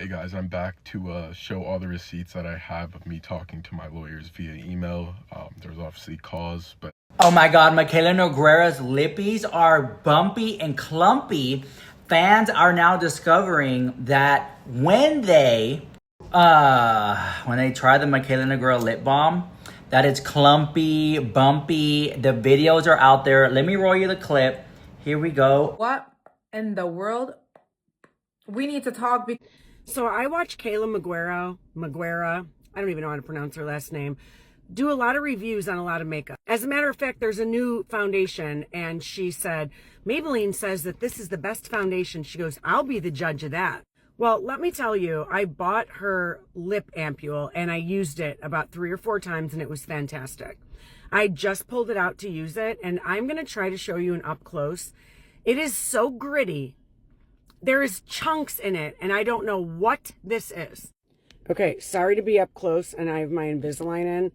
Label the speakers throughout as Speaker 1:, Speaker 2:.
Speaker 1: Hey guys, I'm back to show all the receipts that I have of me talking to my lawyers via email. There's obviously cause, but...
Speaker 2: Oh my god, Mikayla Nogueira's lippies are bumpy and clumpy. Fans are now discovering that when they try the Mikayla Nogueira lip balm, that it's clumpy, bumpy. The videos are out there. Let me roll you the clip. Here we go.
Speaker 3: What in the world? We need to talk.
Speaker 4: So I watch Kayla Nogueira, I don't even know how to pronounce her last name, do a lot of reviews on a lot of makeup. As a matter of fact, there's a new foundation, and she said, Maybelline says that this is the best foundation. She goes, I'll be the judge of that. Well, let me tell you, I bought her lip ampule, and I used it about 3 or 4 times, and it was fantastic. I just pulled it out to use it, and I'm going to try to show you an up close. It is so gritty. There is chunks in it, and I don't know what this is. Okay, sorry to be up close, and I have my Invisalign in.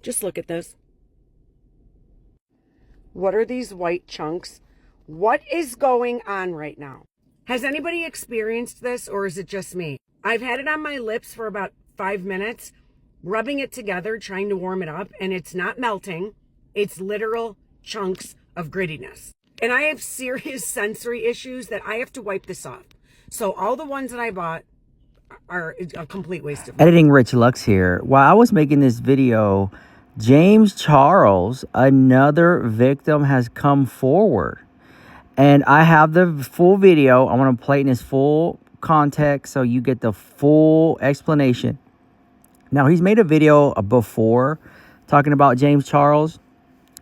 Speaker 4: Just look at this. What are these white chunks? What is going on right now? Has anybody experienced this, or is it just me? I've had it on my lips for about 5 minutes, rubbing it together, trying to warm it up, and it's not melting. It's literal chunks of grittiness. And I have serious sensory issues that I have to wipe this off. So all the ones that I bought are a complete waste of money.
Speaker 2: Editing Rich Lux here. While I was making this video, James Charles, another victim, has come forward. And I have the full video. I want to play it in its full context so you get the full explanation. Now, he's made a video before talking about James Charles.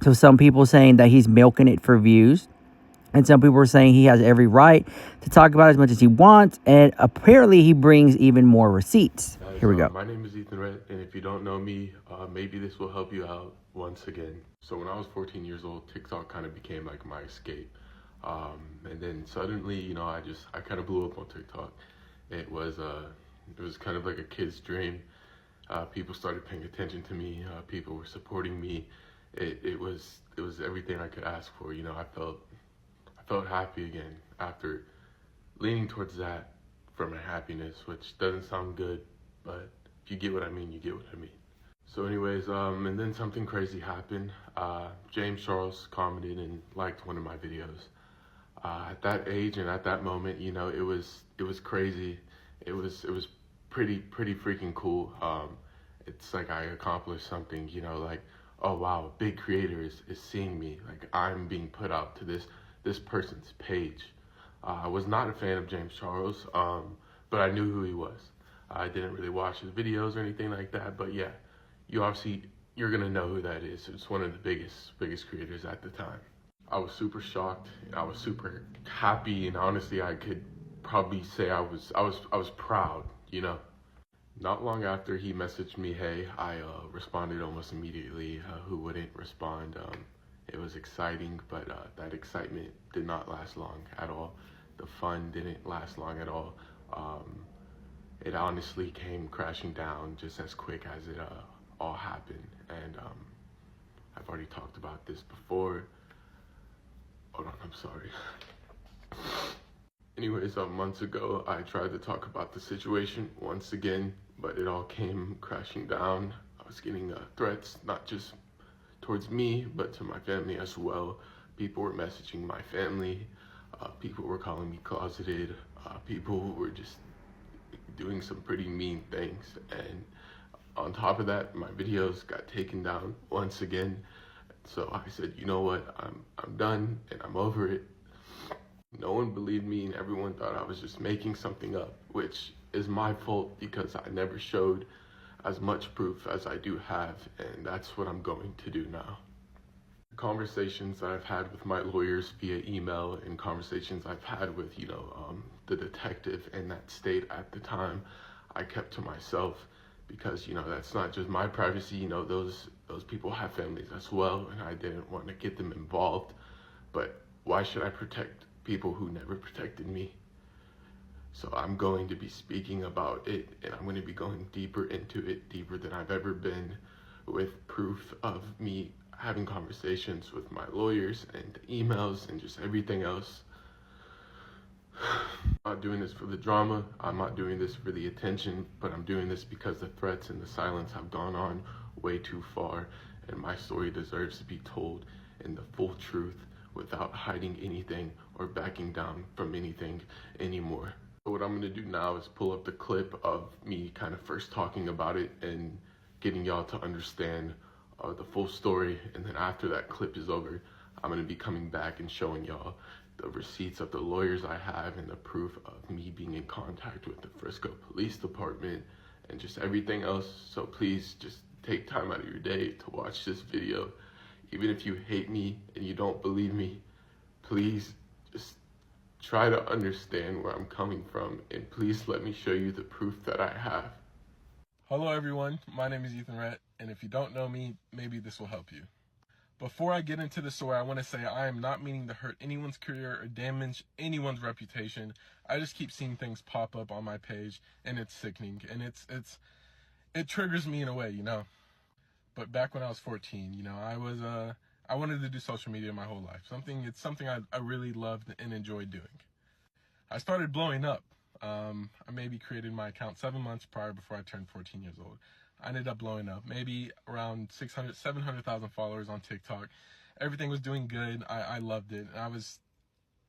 Speaker 2: So some people saying that he's milking it for views. And some people are saying he has every right to talk about it as much as he wants. And apparently he brings even more receipts.
Speaker 1: Guys,
Speaker 2: Here we go.
Speaker 1: My name is Ethan Rett, and if you don't know me, maybe this will help you out once again. So when I was 14 years old, TikTok kind of became like my escape. And then suddenly, you know, I kind of blew up on TikTok. It was kind of like a kid's dream. People started paying attention to me. People were supporting me. It was everything I could ask for. You know, I felt happy again after leaning towards that for my happiness, which doesn't sound good, but if you get what I mean, you get what I mean. So anyways, and then something crazy happened. James Charles commented and liked one of my videos. At that age and at that moment, you know, it was crazy. It was pretty freaking cool. It's like I accomplished something, you know, like, oh wow, a big creator is seeing me. Like I'm being put out to this person's page. I was not a fan of James Charles, but I knew who he was. I didn't really watch his videos or anything like that, but yeah, you're gonna know who that is. It's one of the biggest creators at the time. I was super shocked. I was super happy, and honestly, I could probably say I was proud, you know. Not long after he messaged me, hey, I responded almost immediately. Who wouldn't respond? It was exciting, but that excitement did not last long at all. The fun didn't last long at all. It honestly came crashing down just as quick as it all happened. And I've already talked about this before. Hold on, I'm sorry. Anyways, months ago, I tried to talk about the situation once again, but it all came crashing down. I was getting threats, not just towards me, but to my family as well. People were messaging my family. People were calling me closeted. People were just doing some pretty mean things. And on top of that, my videos got taken down once again. So I said, you know what, I'm done and I'm over it. No one believed me and everyone thought I was just making something up, which is my fault because I never showed as much proof as I do have, and that's what I'm going to do now. Conversations that I've had with my lawyers via email and conversations I've had with, you know, the detective in that state at the time, I kept to myself because, you know, that's not just my privacy. You know, those people have families as well, and I didn't want to get them involved. But why should I protect people who never protected me? So I'm going to be speaking about it, and I'm going to be going deeper into it, deeper than I've ever been, with proof of me having conversations with my lawyers and emails and just everything else. I'm not doing this for the drama. I'm not doing this for the attention, but I'm doing this because the threats and the silence have gone on way too far, and my story deserves to be told in the full truth without hiding anything or backing down from anything anymore. So what I'm gonna do now is pull up the clip of me kind of first talking about it and getting y'all to understand the full story, and then after that clip is over, I'm gonna be coming back and showing y'all the receipts of the lawyers I have and the proof of me being in contact with the Frisco Police Department and just everything else. So please just take time out of your day to watch this video. Even if you hate me and you don't believe me, please just try to understand where I'm coming from, and please let me show you the proof that I have.
Speaker 5: Hello everyone, my name is Ethan Rhett, and if you don't know me, maybe this will help you. Before I get into the story, I want to say I am not meaning to hurt anyone's career or damage anyone's reputation. I just keep seeing things pop up on my page, and it's sickening, and it triggers me in a way, you know. But back when I was 14, you know, I wanted to do social media my whole life. It's something I really loved and enjoyed doing. I started blowing up. I maybe created my account 7 months prior before I turned 14 years old. I ended up blowing up, maybe around 700,000 followers on TikTok. Everything was doing good. I loved it.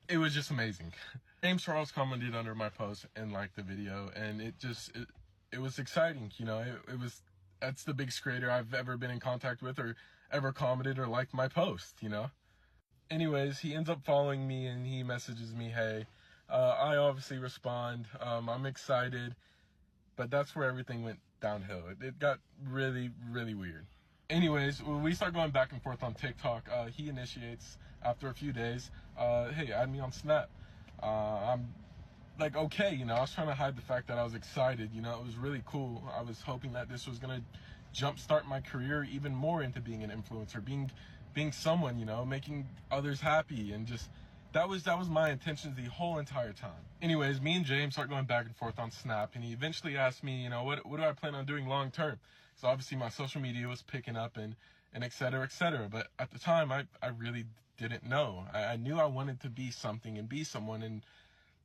Speaker 5: It was just amazing. James Charles commented under my post and liked the video, and it was exciting. You know, that's the biggest creator I've ever been in contact with or ever commented or liked my post, you know. Anyways, he ends up following me and he messages me, hey, I obviously respond, I'm excited, but that's where everything went downhill. It got really, really weird. Anyways, we start going back and forth on TikTok. He initiates after a few days, hey, add me on Snap. I'm like, okay, you know, I was trying to hide the fact that I was excited, you know, it was really cool. I was hoping that this was gonna jumpstart my career even more into being an influencer, being someone, you know, making others happy, and just that was my intentions the whole entire time. Anyways, me and James start going back and forth on Snap, and he eventually asked me, you know, what do I plan on doing long term? So obviously my social media was picking up and et cetera, et cetera. But at the time, I really didn't know. I knew I wanted to be something and be someone and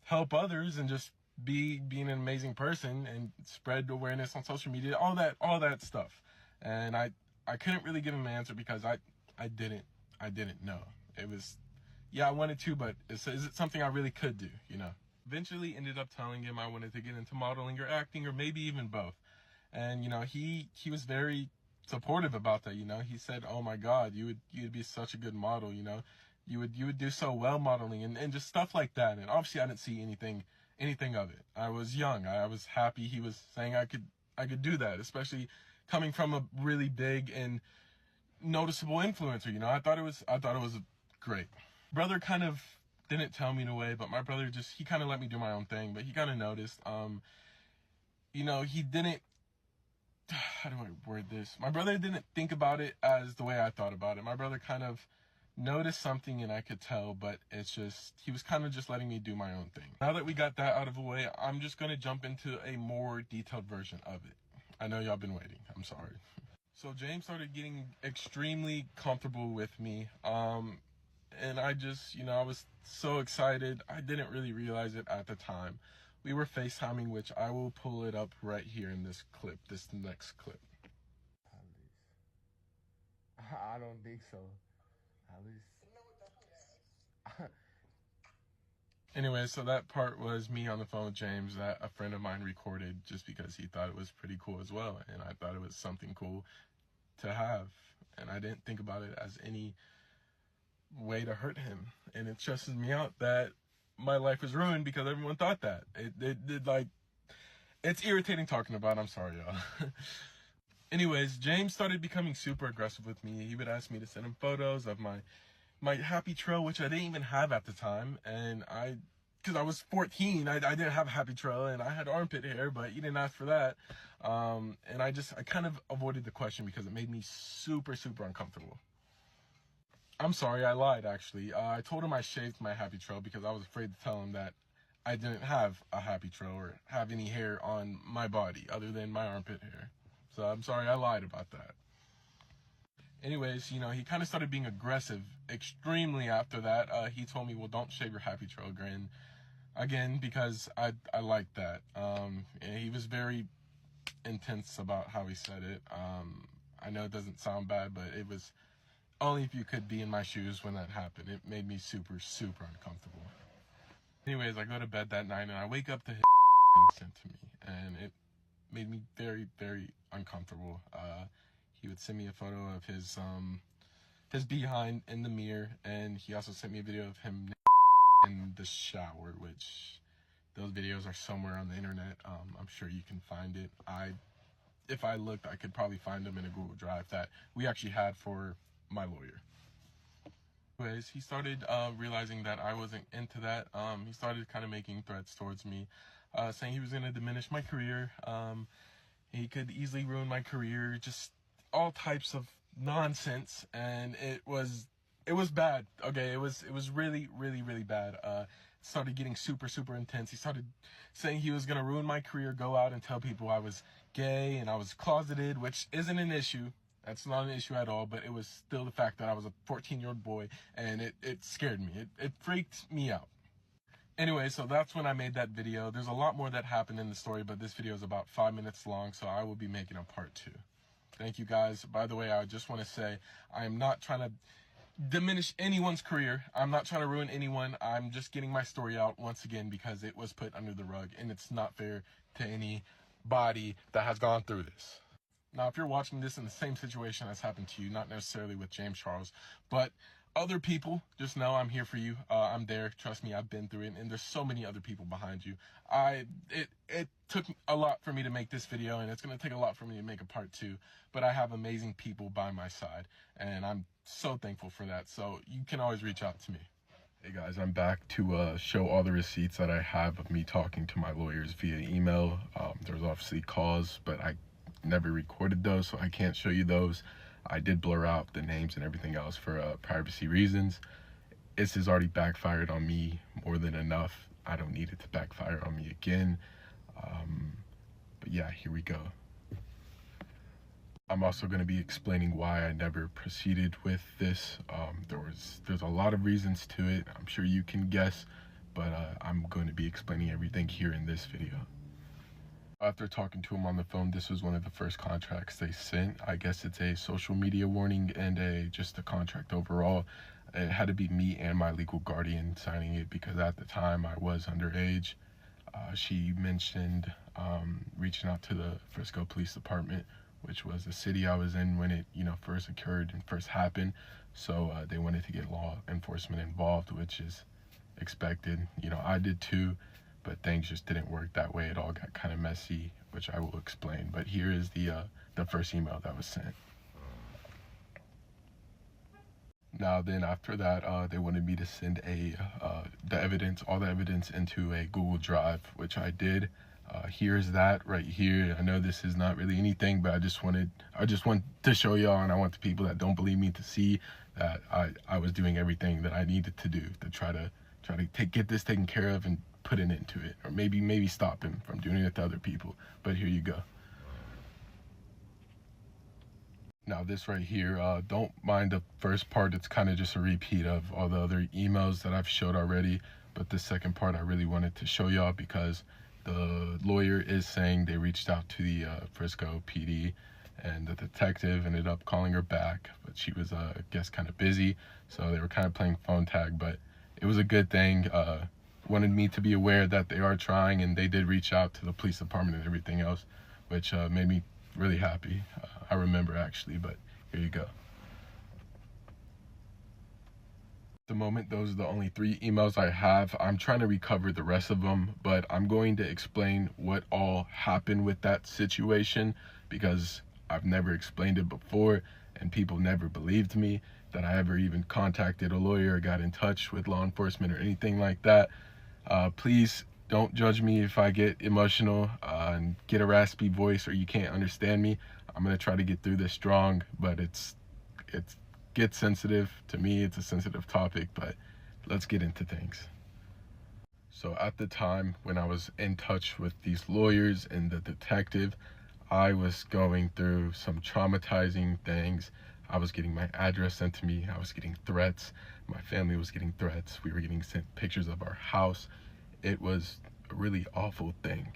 Speaker 5: help others and just being an amazing person and spread awareness on social media, all that stuff. And I couldn't really give him an answer because I didn't know. It was, yeah, I wanted to, but is it something I really could do, you know? Eventually ended up telling him I wanted to get into modeling or acting or maybe even both. And, you know, he was very supportive about that, you know. He said, oh my God, you'd be such a good model, you know. You would do so well modeling and just stuff like that. And obviously I didn't see anything of it. I was young. I was happy he was saying I could do that, especially coming from a really big and noticeable influencer, you know. I thought it was great. Brother kind of didn't tell me in a way, but my brother he kind of let me do my own thing, but he kind of noticed, you know, he didn't, how do I word this? My brother didn't think about it as the way I thought about it. My brother kind of noticed something and I could tell, but he was kind of just letting me do my own thing. Now that we got that out of the way, I'm just going to jump into a more detailed version of it. I know y'all been waiting. I'm sorry. So James started getting extremely comfortable with me. And I just, you know, I was so excited. I didn't really realize it at the time. We were FaceTiming, which I will pull it up right here in this next clip.
Speaker 6: I don't think so. At least.
Speaker 5: Anyway, so that part was me on the phone with James that a friend of mine recorded just because he thought it was pretty cool as well. And I thought it was something cool to have. And I didn't think about it as any way to hurt him. And it stresses me out that my life was ruined because everyone thought that. It's irritating talking about. I'm sorry, y'all. Anyways, James started becoming super aggressive with me. He would ask me to send him photos of my happy trail, which I didn't even have at the time. And because I was 14, I didn't have a happy trail, and I had armpit hair, but he didn't ask for that. And I kind of avoided the question because it made me super, super uncomfortable. I'm sorry, I lied, actually. I told him I shaved my happy trail because I was afraid to tell him that I didn't have a happy trail or have any hair on my body other than my armpit hair. So I'm sorry, I lied about that. Anyways, you know, he kind of started being aggressive extremely after that. He told me, well, don't shave your happy trail again. again, because I liked that. And he was very intense about how he said it. I know it doesn't sound bad, but it was only if you could be in my shoes when that happened. It made me super, super uncomfortable. Anyways, I go to bed that night and I wake up to his sent to me, and it made me very, very uncomfortable. He would send me a photo of his behind in the mirror, and he also sent me a video of him in the shower, which those videos are somewhere on the internet. I'm sure you can find it. If I looked, I could probably find them in a Google Drive that we actually had for my lawyer. Anyways, he started realizing that I wasn't into that. He started kind of making threats towards me, saying he was going to diminish my career. He could easily ruin my career, just all types of nonsense, and it was bad. Okay, it was really, really, really bad. It started getting super, super intense. He started saying he was going to ruin my career, go out and tell people I was gay and I was closeted, which isn't an issue. That's not an issue at all, but it was still the fact that I was a 14-year-old boy, and it scared me. It freaked me out. Anyway, so that's when I made that video. There's a lot more that happened in the story, but this video is about 5 minutes long, so I will be making a part 2. Thank you guys. By the way, I just want to say I am not trying to diminish anyone's career. I'm not trying to ruin anyone. I'm just getting my story out once again because it was put under the rug, and it's not fair to anybody that has gone through this. Now, if you're watching this in the same situation as happened to you, not necessarily with James Charles, but other people, just know I'm here for you. I'm there. Trust me, I've been through it, and there's so many other people behind you. It took a lot for me to make this video, and it's going to take a lot for me to make a part 2, but I have amazing people by my side, and I'm so thankful for that. So you can always reach out to me. Hey guys, I'm back to show all the receipts that I have of me talking to my lawyers via email. There's obviously calls, but I never recorded those, so I can't show you those. I did blur out the names and everything else for privacy reasons. This has already backfired on me more than enough. I don't need it to backfire on me again. But yeah, here we go. I'm also going to be explaining why I never proceeded with this. There's a lot of reasons to it. I'm sure you can guess, but I'm going to be explaining everything here in this video. After talking to him on the phone, this was one of the first contracts they sent. I guess it's a social media warning and just a contract overall. It had to be me and my legal guardian signing it because at the time I was underage. She mentioned reaching out to the Frisco Police Department, which was the city I was in when it first occurred and first happened. So they wanted to get law enforcement involved, which is expected. I did too. But things just didn't work that way. It all got kind of messy, which I will explain. But here is the first email that was sent. Now then, after that, they wanted me to send all the evidence into a Google Drive, which I did. Here's that right here. I know this is not really anything, but I just want to show y'all, and I want the people that don't believe me to see that I was doing everything that I needed to do to try to get this taken care of and put an end to it, or maybe stop him from doing it to other people. But here you go. Now this right here, don't mind the first part. It's kind of just a repeat of all the other emails that I've showed already, but the second part I really wanted to show y'all because the lawyer is saying they reached out to the Frisco PD, and the detective ended up calling her back, but she was I guess kind of busy, so they were kind of playing phone tag. But it was a good thing. Wanted me to be aware that they are trying, and they did reach out to the police department and everything else, which made me really happy. I remember actually, but here you go. At the moment, those are the only 3 emails I have. I'm trying to recover the rest of them, but I'm going to explain what all happened with that situation because I've never explained it before, and people never believed me that I ever even contacted a lawyer or got in touch with law enforcement or anything like that. Please don't judge me if I get emotional and get a raspy voice or you can't understand me. I'm going to try to get through this strong, but it gets sensitive. To me, it's a sensitive topic, but let's get into things. So at the time when I was in touch with these lawyers and the detective, I was going through some traumatizing things. I was getting my address sent to me. I was getting threats. My family was getting threats. We were getting sent pictures of our house.
Speaker 1: it was a really awful thing.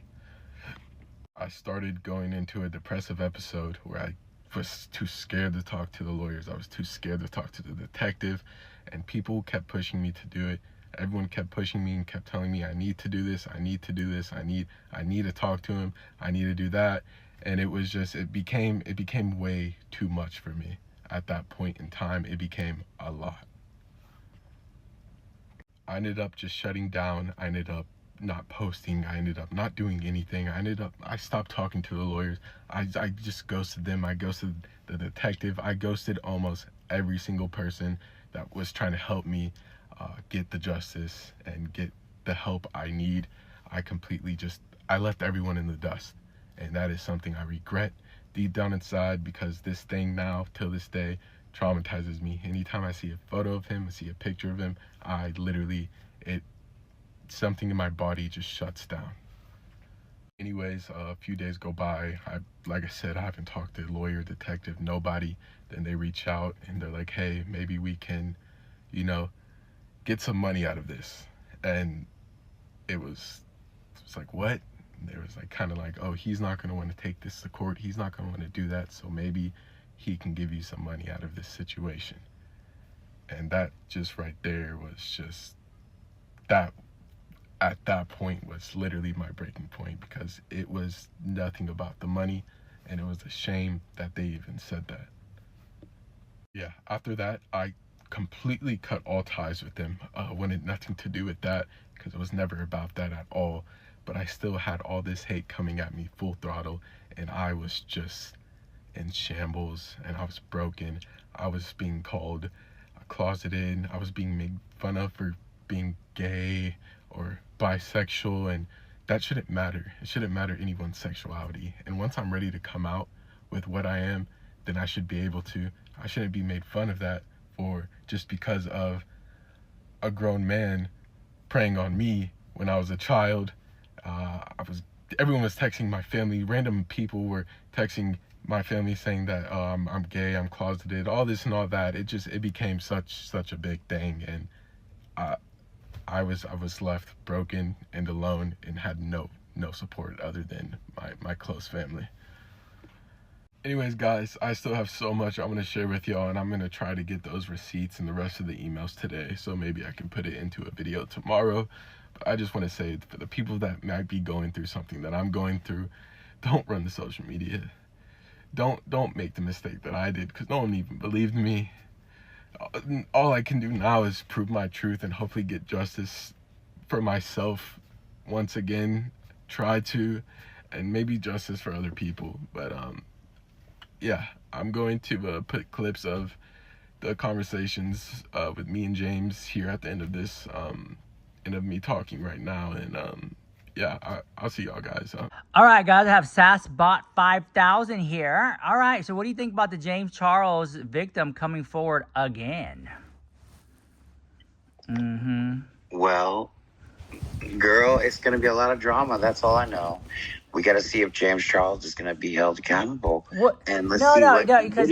Speaker 1: I started going into a depressive episode where I was too scared to talk to the lawyers. I was too scared to talk to the detective, and people kept pushing me to do it. Everyone kept pushing me and kept telling me I need to do this, I need to do this, I need to talk to him, I need to do that. And it was just, it became way too much for me. At that point in time, it became a lot. I ended up just shutting down. I ended up not posting. I ended up not doing anything. I stopped talking to the lawyers. I just ghosted them. I ghosted the detective. I ghosted almost every single person that was trying to help me get the justice and get the help I need. I left everyone in the dust. And that is something I regret deep down inside, because this thing now, till this day, traumatizes me. Anytime I see a photo of him, I see a picture of him, something in my body just shuts down. Anyways, a few days go by. Like I said, I haven't talked to lawyer, detective, nobody. Then they reach out and they're like, hey, maybe we can, get some money out of this. And it was like, what? And they was like, kind of like, oh, he's not going to want to take this to court. He's not going to want to do that. So maybe he can give you some money out of this situation. And that just right there was just, that at that point was literally my breaking point, because it was nothing about the money, and it was a shame that they even said that. Yeah, after that, I completely cut all ties with them. Wanted nothing to do with that, because it was never about that at all. But I still had all this hate coming at me full throttle, and I was just in shambles, and I was broken. I was being called closeted. I was being made fun of for being gay or bisexual, and that shouldn't matter. It shouldn't matter anyone's sexuality. And once I'm ready to come out with what I am, then I should be able to. I shouldn't be made fun of that for just because of a grown man preying on me when I was a child. Everyone was texting my family. Random people were texting my family saying that I'm gay, I'm closeted, all this and all that. It became such a big thing, and I was left broken and alone and had no support other than my close family. Anyways, guys, I still have so much I want to share with y'all, and I'm going to try to get those receipts and the rest of the emails today, so maybe I can put it into a video tomorrow. But I just want to say, for the people that might be going through something that I'm going through, don't run to social media. Don't make the mistake that I did, because no one even believed me. All I can do now is prove my truth and hopefully get justice for myself once again, try to, and maybe justice for other people. But yeah, I'm going to put clips of the conversations with me and James here at the end of this, and of me talking right now. And yeah, I'll see y'all guys.
Speaker 2: All right, guys, I have SassBot 5000 here. All right, so what do you think about the James Charles victim coming forward again?
Speaker 7: Well, girl, it's going to be a lot of drama. That's all I know. We got to see if James Charles is going to be held accountable.
Speaker 2: What?
Speaker 7: And let's
Speaker 2: No,
Speaker 7: see
Speaker 2: no,
Speaker 7: what.
Speaker 2: no, because,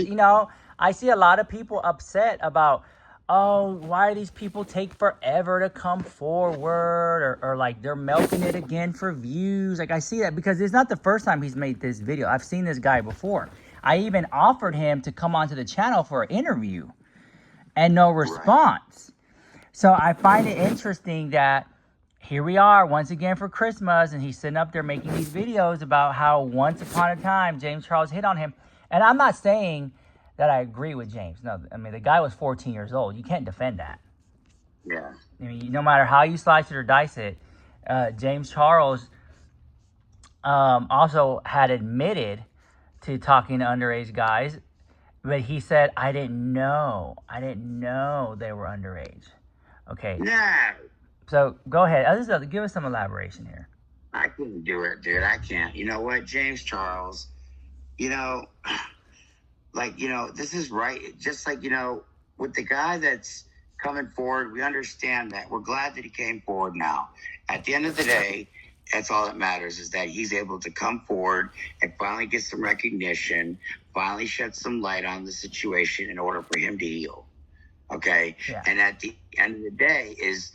Speaker 2: I see a lot of people upset about, oh, why do these people take forever to come forward, or like they're milking it again for views. Like, I see that because it's not the first time he's made this video. I've seen this guy before. I even offered him to come onto the channel for an interview and no response. Right. So I find it interesting that here we are once again for Christmas, and he's sitting up there making these videos about how once upon a time James Charles hit on him. And I'm not saying that I agree with James. No, I mean, the guy was 14 years old. You can't defend that.
Speaker 7: Yeah.
Speaker 2: I mean, no matter how you slice it or dice it, James Charles also had admitted to talking to underage guys, but he said, I didn't know they were underage. Okay.
Speaker 7: No.
Speaker 2: So go ahead. Give us some elaboration here.
Speaker 7: I couldn't do it, dude. I can't. You know what, James Charles, this is right. Just like, with the guy that's coming forward, we understand that. We're glad that he came forward now. At the end of the day, that's all that matters, is that he's able to come forward and finally get some recognition, finally shed some light on the situation in order for him to heal. Okay?
Speaker 2: Yeah.
Speaker 7: And at the end of the day is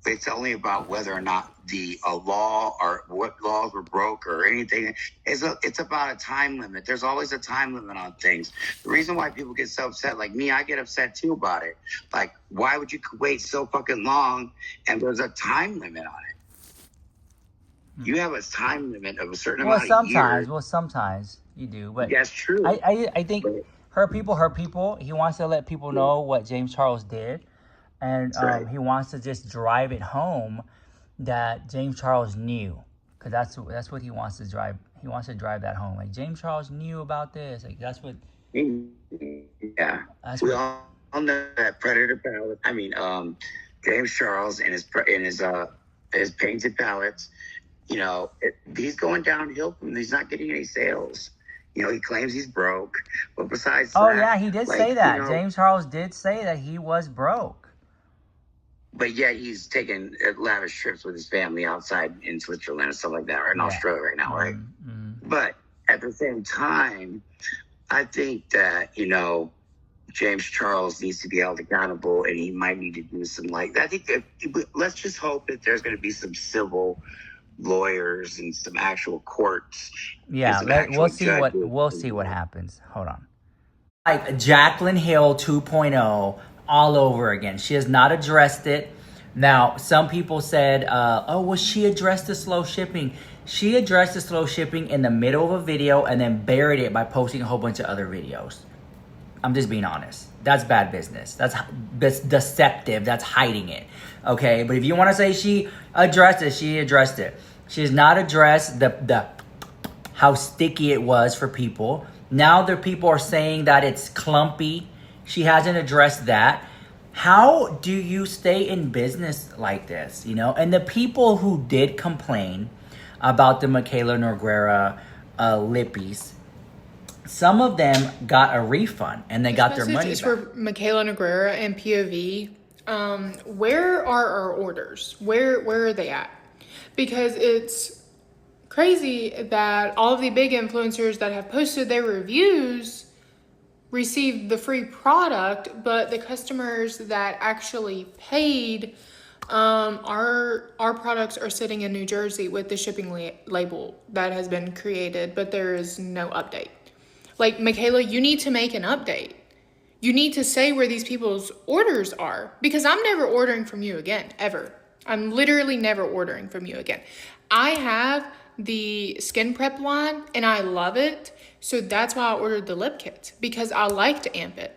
Speaker 7: it's only about whether or not the law or what laws were broke or anything. It's about a time limit. There's always a time limit on things. The reason why people get so upset, like me, I get upset too about it. Like, why would you wait so fucking long? And there's a time limit on it. You have a time limit of a certain amount of years.
Speaker 2: Well, sometimes you do, but
Speaker 7: That's true.
Speaker 2: I think hurt people. He wants to let people know what James Charles did, and he wants to just drive it home that James Charles knew, because that's what he wants to drive. He wants to drive that home. Like, James Charles knew about this. Like, that's what.
Speaker 7: Yeah, we all know that Predator palette. I mean, James Charles and his painted palettes. You know, he's going downhill from. He's not getting any sales. You know, he claims he's broke, but besides that,
Speaker 2: yeah, he did say that. You know, James Charles did say that he was broke.
Speaker 7: But yet he's taking lavish trips with his family outside in Switzerland and stuff like that, or in Australia right now, right? Mm-hmm. But at the same time, I think that, you know, James Charles needs to be held accountable, and he might need to do some, I think that, let's just hope that there's going to be some civil lawyers and some actual courts.
Speaker 2: Yeah, we'll see what happens. Hold on. Like Jaclyn Hill 2.0 all over again. She has not addressed it. Now, some people said, well, she addressed the slow shipping. She addressed the slow shipping in the middle of a video and then buried it by posting a whole bunch of other videos. I'm just being honest. That's bad business. That's deceptive. That's hiding it. Okay, but if you want to say she addressed it, she addressed it. She has not addressed the how sticky it was for people. Now the people are saying that it's clumpy. She hasn't addressed that. How do you stay in business like this? You know, and the people who did complain about the Mikayla Nogueira lippies, some of them got a refund and they got their money back.
Speaker 8: For Mikayla Nogueira and POV, where are our orders? Where are they at? Because it's crazy that all of the big influencers that have posted their reviews received the free product, but the customers that actually paid, our products are sitting in New Jersey with the shipping label that has been created, but there is no update. Like, Mikayla, you need to make an update. You need to say where these people's orders are, because I'm never ordering from you again, ever. I'm literally never ordering from you again. I have the skin prep line and I love it. So that's why I ordered the lip kit, because I like to amp it.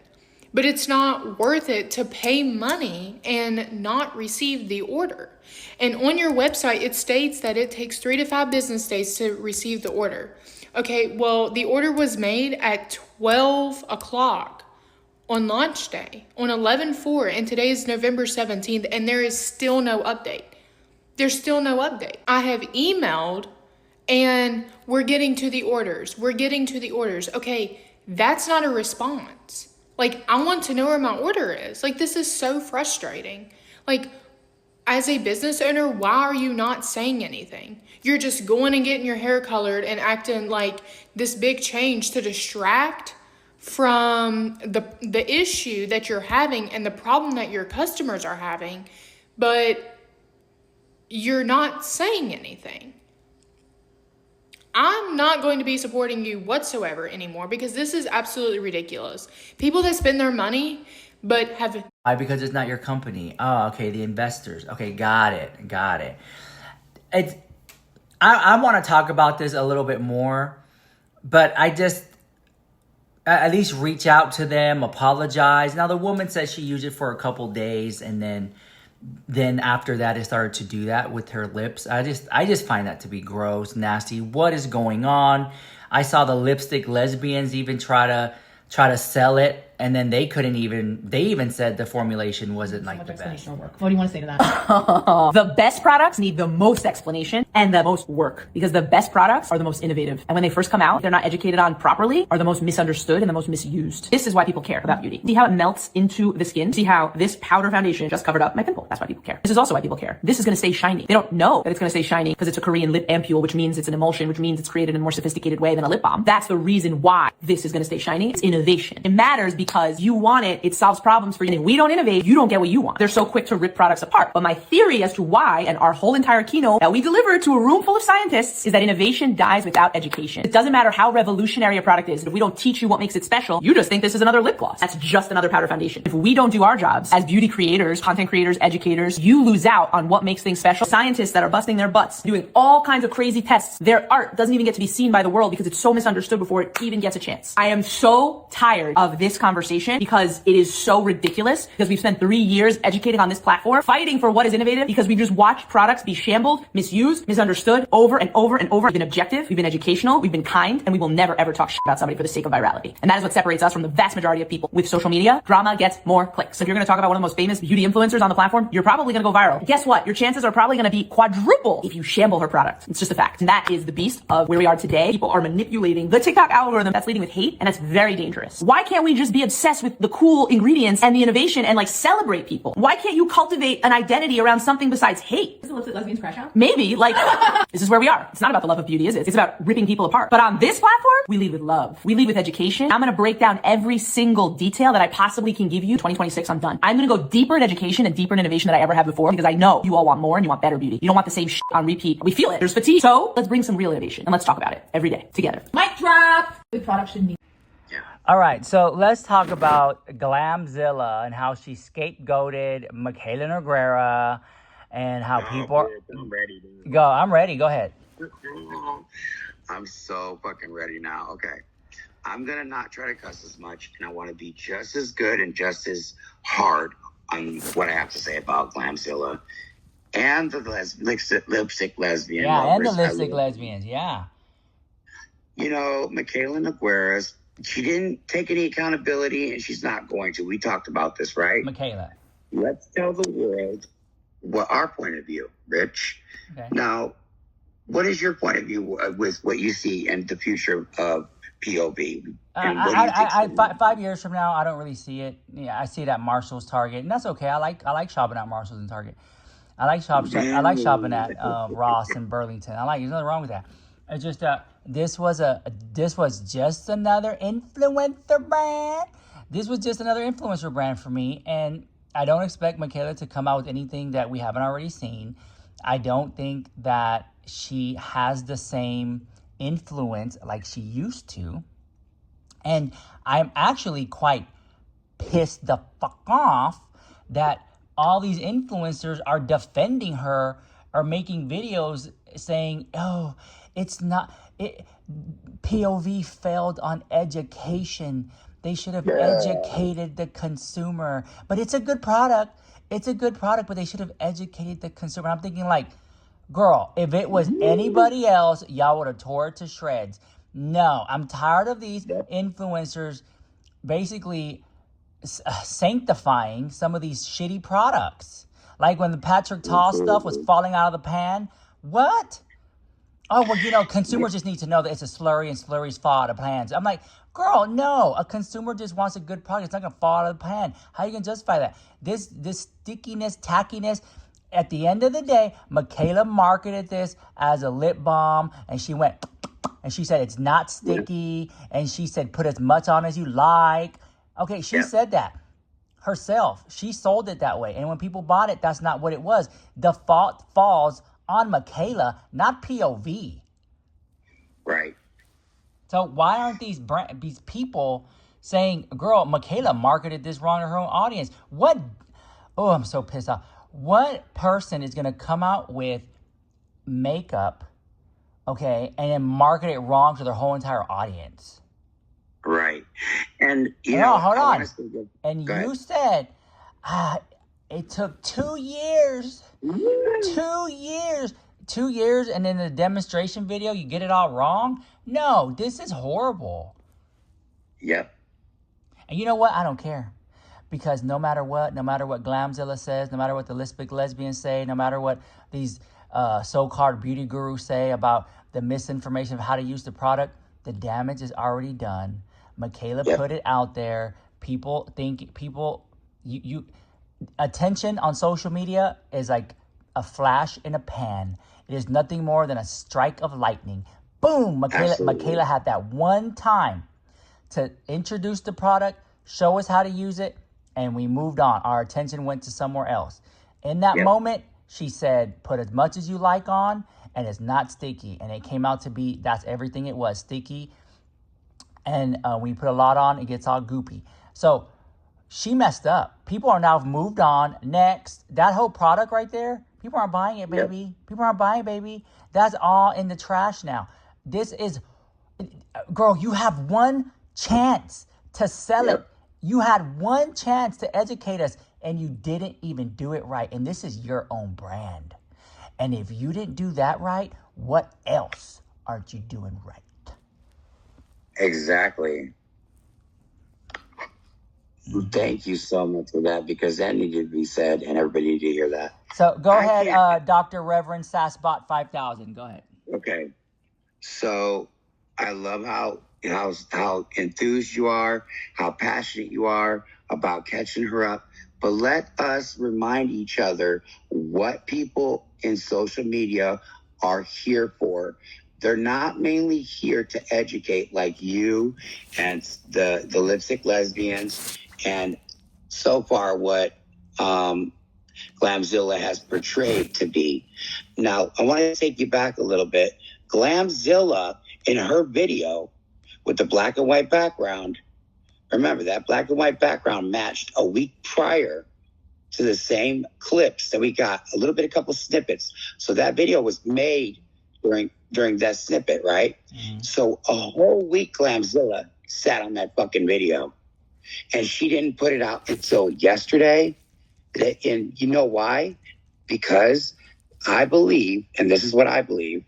Speaker 8: But it's not worth it to pay money and not receive the order. And on your website, it states that it takes 3 to 5 business days to receive the order. Okay, well, the order was made at 12 o'clock on launch day, on 11/4, and today is November 17th, and there is still no update. There's still no update. I have emailed, and we're getting to the orders. Okay, that's not a response. Like, I want to know where my order is. Like, this is so frustrating. Like, as a business owner, why are you not saying anything? You're just going and getting your hair colored and acting like this big change to distract from the issue that you're having and the problem that your customers are having, but you're not saying anything. I'm not going to be supporting you whatsoever anymore, because this is absolutely ridiculous. People that spend their money but have...
Speaker 2: Why? Because it's not your company. Oh, okay, the investors. Okay, got it. It's... I want to talk about this a little bit more, but I just... at least reach out to them, apologize. Now, the woman says she used it for a couple days, and then after that, it started to do that with her lips. I just find that to be gross, nasty. What is going on? I saw the lipstick lesbians even try to sell it, and then they even said the formulation wasn't like the best.
Speaker 9: What do you want to say to that? The best products need the most explanation and the most work, because the best products are the most innovative. And when they first come out, they're not educated on properly, are the most misunderstood and the most misused. This is why people care about beauty. See how it melts into the skin? See how this powder foundation just covered up my pimple? That's why people care. This is also why people care. This is going to stay shiny. They don't know that it's going to stay shiny because it's a Korean lip ampule, which means it's an emulsion, which means it's created in a more sophisticated way than a lip balm. That's the reason why this is going to stay shiny. It's innovation. It matters because because you want it, it solves problems for you. And if we don't innovate, you don't get what you want. They're so quick to rip products apart. But my theory as to why, and our whole entire keynote that we delivered to a room full of scientists, is that innovation dies without education. It doesn't matter how revolutionary a product is. If we don't teach you what makes it special, you just think this is another lip gloss. That's just another powder foundation. If we don't do our jobs as beauty creators, content creators, educators, you lose out on what makes things special. Scientists that are busting their butts, doing all kinds of crazy tests, their art doesn't even get to be seen by the world because it's so misunderstood before it even gets a chance. I am so tired of this conversation because it is so ridiculous, because we've spent 3 years educating on this platform, fighting for what is innovative, because we've just watched products be shambled, misused, misunderstood over and over and over. We've been objective, we've been educational, we've been kind, and we will never ever talk shit about somebody for the sake of virality. And that is what separates us from the vast majority of people. With social media, drama gets more clicks. So if you're going to talk about one of the most famous beauty influencers on the platform, you're probably going to go viral. Guess what? Your chances are probably going to be quadruple if you shamble her product. It's just a fact. And that is the beast of where we are today. People are manipulating the TikTok algorithm that's leading with hate, and that's very dangerous. Why can't we just be obsessed with the cool ingredients and the innovation and like celebrate people? Why can't you cultivate an identity around something besides hate? Is the Lipstick Lesbians crash out? Maybe, like, this is where we are. It's not about the love of beauty, is it? It's about ripping people apart. But on this platform, we lead with love. We lead with education. I'm going to break down every single detail that I possibly can give you. 2026, I'm done. I'm going to go deeper in education and deeper in innovation than I ever have before, because I know you all want more and you want better beauty. You don't want the same shit on repeat. We feel it. There's fatigue. So let's bring some real innovation and let's talk about it every day together. Mic drop. Good product shouldn't be.
Speaker 2: All right, so let's talk about Glamzilla and how she scapegoated Mikayla Nogueira and how people are...
Speaker 7: I'm ready, dude.
Speaker 2: Go, I'm ready. Go ahead.
Speaker 7: I'm so fucking ready now. Okay. I'm going to not try to cuss as much, and I want to be just as good and just as hard on what I have to say about Glamzilla and the lipstick lesbian.
Speaker 2: Yeah,
Speaker 7: lovers.
Speaker 2: and the lipstick lesbians, yeah.
Speaker 7: You know, Mikayla Nogueira's, she didn't take any accountability, and she's not going to. We talked about this, right?
Speaker 2: Mikayla.
Speaker 7: Let's tell the world what our point of view, Rich.
Speaker 2: Okay.
Speaker 7: Now, what is your point of view with what you see in the future of POV? And what do you think
Speaker 2: 5 years from now, I don't really see it. Yeah, I see it at Marshall's, Target, and that's okay. I like shopping at Marshall's and Target. I like shopping at Ross and Burlington. There's nothing wrong with that. It's just this was just another influencer brand. This was just another influencer brand for me, and I don't expect Mikayla to come out with anything that we haven't already seen. I don't think that she has the same influence like she used to. And I'm actually quite pissed the fuck off that all these influencers are defending her or making videos saying, oh, POV failed on education. They should have educated the consumer. But it's a good product. It's a good product, but they should have educated the consumer. I'm thinking like, girl, if it was anybody else, y'all would have tore it to shreds. No, I'm tired of these influencers basically sanctifying some of these shitty products. Like when the Patrick Tall stuff was falling out of the pan. What? Oh, well, consumers just need to know that it's a slurry and slurry's fall out of pans. I'm like, girl, no. A consumer just wants a good product. It's not going to fall out of the pan. How are you going to justify that? This stickiness, tackiness. At the end of the day, Mikayla marketed this as a lip balm, and she went, and she said it's not sticky, and she said put as much on as you like. Okay, she said that herself. She sold it that way, and when people bought it, that's not what it was. The fault falls on Mikayla, not POV.
Speaker 7: Right.
Speaker 2: So why aren't these people saying, girl, Mikayla marketed this wrong to her own audience? What? Oh, I'm so pissed off. What person is going to come out with makeup, okay, and then market it wrong to their whole entire audience?
Speaker 7: Right. And,
Speaker 2: hold on.
Speaker 7: And
Speaker 2: you said it took 2 years. 2 years. 2 years, and in the demonstration video, you get it all wrong? No, this is horrible.
Speaker 7: Yep.
Speaker 2: And you know what? I don't care. Because no matter what Glamzilla says, no matter what the lipstick lesbians say, no matter what these so-called beauty gurus say about the misinformation of how to use the product, the damage is already done. Mikayla put it out there. Attention on social media is like a flash in a pan. It is nothing more than a strike of lightning. Boom! Mikayla had that one time to introduce the product, show us how to use it, and we moved on. Our attention went to somewhere else. In that
Speaker 7: Yep.
Speaker 2: moment, she said, put as much as you like on, and it's not sticky. And it came out to be, that's everything it was, sticky. And when you put a lot on, it gets all goopy. So she messed up. People are now moved on. Next, that whole product right there, people aren't buying it, baby.
Speaker 7: Yep.
Speaker 2: People aren't buying it, baby. That's all in the trash now. This is, girl, you have one chance to sell it.
Speaker 7: Yep.
Speaker 2: You had one chance to educate us, and you didn't even do it right. And this is your own brand. And if you didn't do that right, what else aren't you doing right?
Speaker 7: Exactly. Thank you so much for that, because that needed to be said and everybody needed to hear that.
Speaker 2: So go
Speaker 7: I
Speaker 2: ahead,
Speaker 7: can't-
Speaker 2: Dr. Reverend Sassbot 5000. Go ahead.
Speaker 7: Okay. So I love how enthused you are, how passionate you are about catching her up. But let us remind each other what people in social media are here for. They're not mainly here to educate like you and the lipstick lesbians and so far what Glamzilla has portrayed to be. Now, I want to take you back a little bit. Glamzilla, in her video with the black and white background, remember that black and white background matched a week prior to the same clips that we got, a couple snippets. So that video was made during that snippet, right? Mm-hmm. So a whole week Glamzilla sat on that fucking video. And she didn't put it out until yesterday. And you know why? Because I believe, and this is what I believe,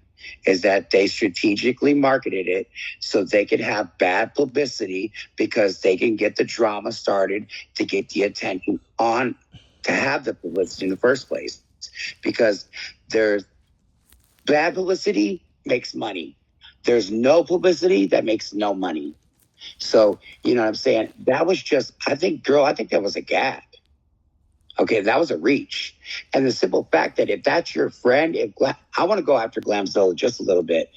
Speaker 7: is that they strategically marketed it so they could have bad publicity because they can get the drama started to get the attention on to have the publicity in the first place. Because there's bad publicity makes money. There's no publicity that makes no money. So, you know what I'm saying? That was just, I think that was a gag. Okay, that was a reach. And the simple fact that if that's your friend, I want to go after Glamzilla just a little bit.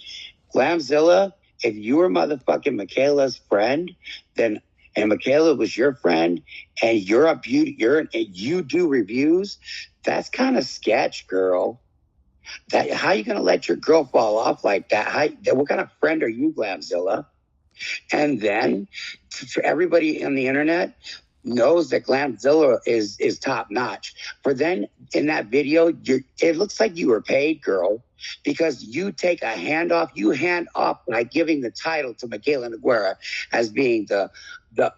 Speaker 7: Glamzilla, if you were motherfucking Mikayla's friend, and Mikayla was your friend, and you're a beauty, and you do reviews, that's kind of sketch, girl. How you gonna let your girl fall off like that? What kind of friend are you, Glamzilla? And then for everybody on the internet knows that Glamzilla is top notch. For then in that video, it looks like you were paid, girl, because you take a hand off by giving the title to Mikayla Nogueira as being the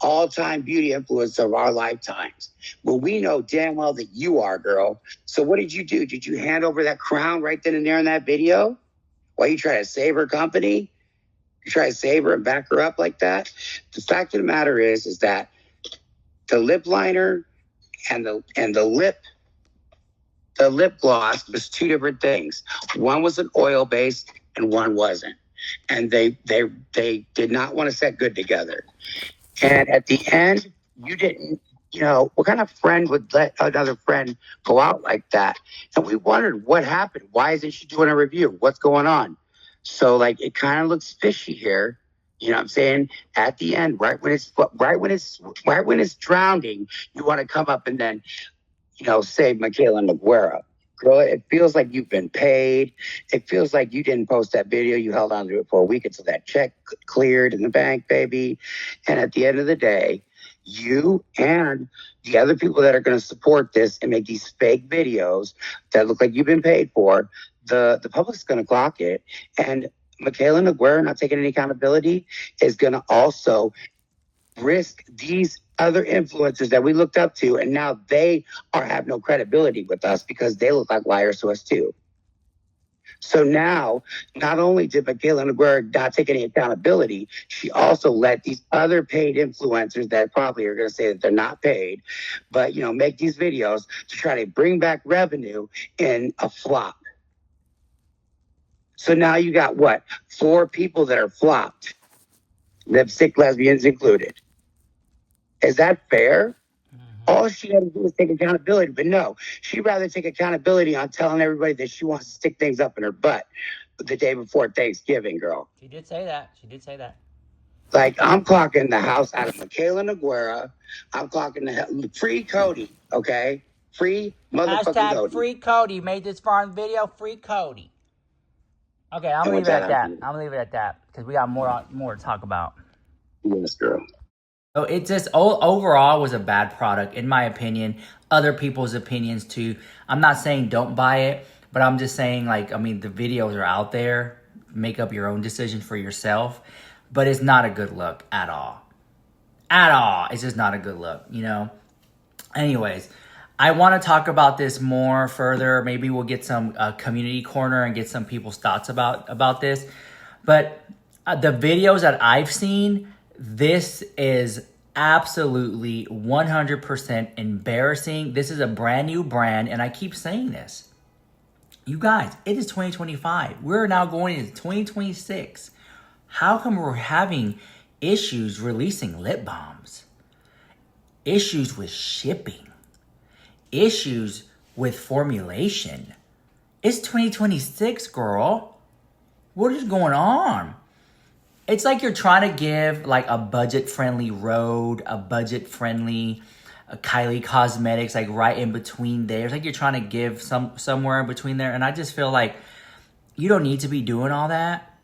Speaker 7: all-time beauty influencer of our lifetimes. Well, we know damn well that you are, girl. So what did you do? Did you hand over that crown right then and there in that video? While you try to save her company? You try to save her and back her up like that? The fact of the matter is that the lip liner and the lip gloss was two different things. One was an oil based and one wasn't. And they did not want to set good together. And at the end, you didn't, what kind of friend would let another friend go out like that? And we wondered what happened. Why isn't she doing a review? What's going on? So it kind of looks fishy here. You know what I'm saying? At the end, right when it's drowning, you want to come up and then, say Mikayla Nogueira. Girl, it feels like you've been paid. It feels like you didn't post that video. You held on to it for a week until that check cleared in the bank, baby. And at the end of the day, you and the other people that are going to support this and make these fake videos that look like you've been paid for, the public's going to clock it. And Mikayla Nogueira not taking any accountability is going to also risk these other influencers that we looked up to, and now they have no credibility with us because they look like liars to us too. So now, not only did Mikayla Nogueira not take any accountability, she also let these other paid influencers that probably are going to say that they're not paid, but make these videos to try to bring back revenue in a flop. So now you got 4 people that are flopped, lipstick lesbians included. Is that fair? Mm-hmm. All she had to do was take accountability, but no, she'd rather take accountability on telling everybody that she wants to stick things up in her butt the day before Thanksgiving, girl.
Speaker 2: She did say that.
Speaker 7: Like, I'm clocking the house out of Mikayla Nogueira. I'm clocking the hell. Free Cody, okay? Free motherfucking Cody.
Speaker 2: Free Cody. Made this farm video. Free Cody. Okay, I'm
Speaker 7: And with
Speaker 2: leaving it
Speaker 7: that,
Speaker 2: at that. I'm leaving it at that because we got more to talk about.
Speaker 7: yes, girl.
Speaker 2: So it just overall was a bad product, in my opinion. Other people's opinions too. I'm not saying don't buy it, but I'm just saying, like, I mean, the videos are out there. Make up your own decision for yourself. But it's not a good look at all. At all. It's just not a good look, you know? Anyways, I want to talk about this more further. Maybe we'll get some community corner and get some people's thoughts about this. But the videos that I've seen, this is absolutely 100% embarrassing. This is a brand new brand, and I keep saying this. You guys, it is 2025. We're now going into 2026. How come we're having issues releasing lip balms? Issues with shipping? Issues with formulation? It's 2026, girl. What is going on? It's like you're trying to give like a budget-friendly Rhode, a budget-friendly Kylie Cosmetics, like right in between there. It's like you're trying to give somewhere in between there. And I just feel like you don't need to be doing all that.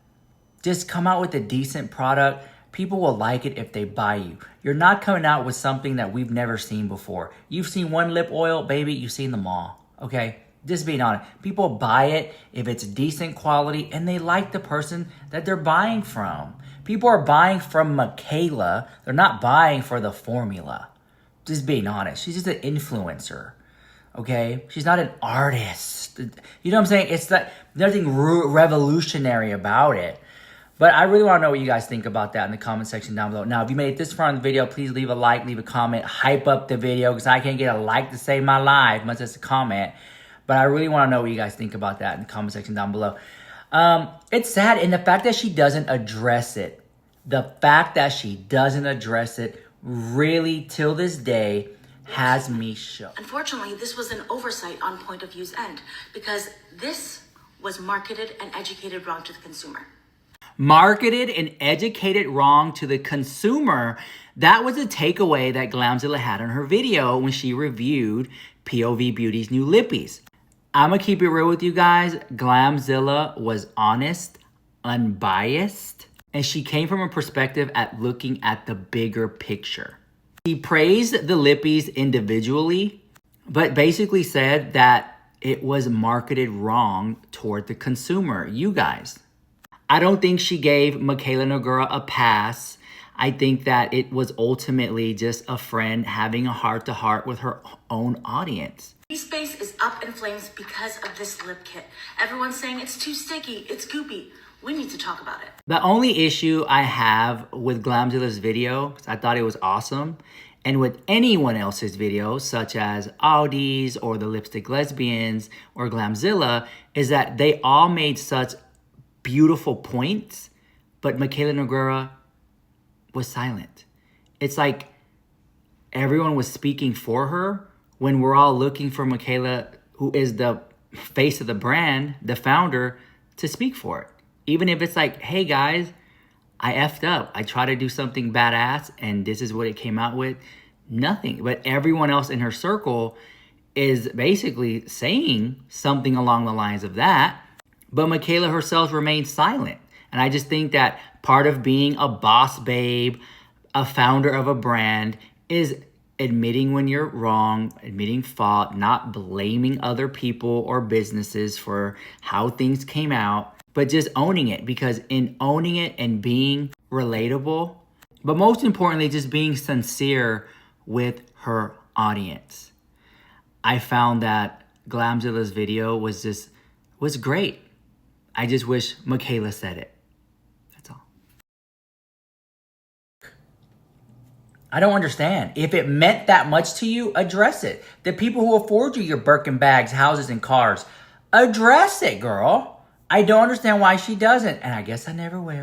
Speaker 2: Just come out with a decent product. People will like it if they buy you. You're not coming out with something that we've never seen before. You've seen one lip oil, baby, you've seen them all, okay? Just being honest. People buy it if it's decent quality and they like the person that they're buying from. People are buying from Mikayla. They're not buying for the formula. Just being honest. She's just an influencer, okay? She's not an artist. You know what I'm saying? It's like nothing revolutionary about it. But I really want to know what you guys think about that in the comment section down below. Now, if you made it this far in the video, please leave a like, leave a comment, hype up the video, because I can't get a like to save my life, much as a comment. But I really want to know what you guys think about that in the comment section down below. It's sad, and the fact that she doesn't address it, really, till this day, has me shook.
Speaker 10: Unfortunately, this was an oversight on point of view's end, because this was marketed and educated wrong to the consumer.
Speaker 2: Marketed and educated wrong to the consumer. That was a takeaway that Glamzilla had on her video when she reviewed POV Beauty's new lippies. I'm going to keep it real with you guys. Glamzilla was honest, unbiased, and she came from a perspective at looking at the bigger picture. She praised the lippies individually, but basically said that it was marketed wrong toward the consumer, you guys. I don't think she gave Mikayla Nogueira a pass. I think that it was ultimately just a friend having a heart-to-heart with her own audience.
Speaker 10: Space is up in flames because of this lip kit. Everyone's saying it's too sticky, it's goopy. We need to talk about it.
Speaker 2: The only issue I have with Glamzilla's video, because I thought it was awesome, and with anyone else's videos, such as Audi's or the Lipstick Lesbians or Glamzilla, is that they all made such beautiful points, but Mikayla Nogueira was silent. It's like everyone was speaking for her when we're all looking for Mikayla, who is the face of the brand, the founder, to speak for it. Even if it's like, hey guys, I effed up. I tried to do something badass and this is what it came out with. Nothing. But everyone else in her circle is basically saying something along the lines of that. But Mikayla herself remains silent. And I just think that part of being a boss babe, a founder of a brand, is admitting when you're wrong, admitting fault, not blaming other people or businesses for how things came out, but just owning it. Because in owning it and being relatable, but most importantly, just being sincere with her audience, I found that Glamzilla's video was great. I just wish Mikayla said it. That's all. I don't understand. If it meant that much to you, address it. The people who afford you your Birkin bags, houses, and cars, address it, girl. I don't understand why she doesn't, and I guess I never will.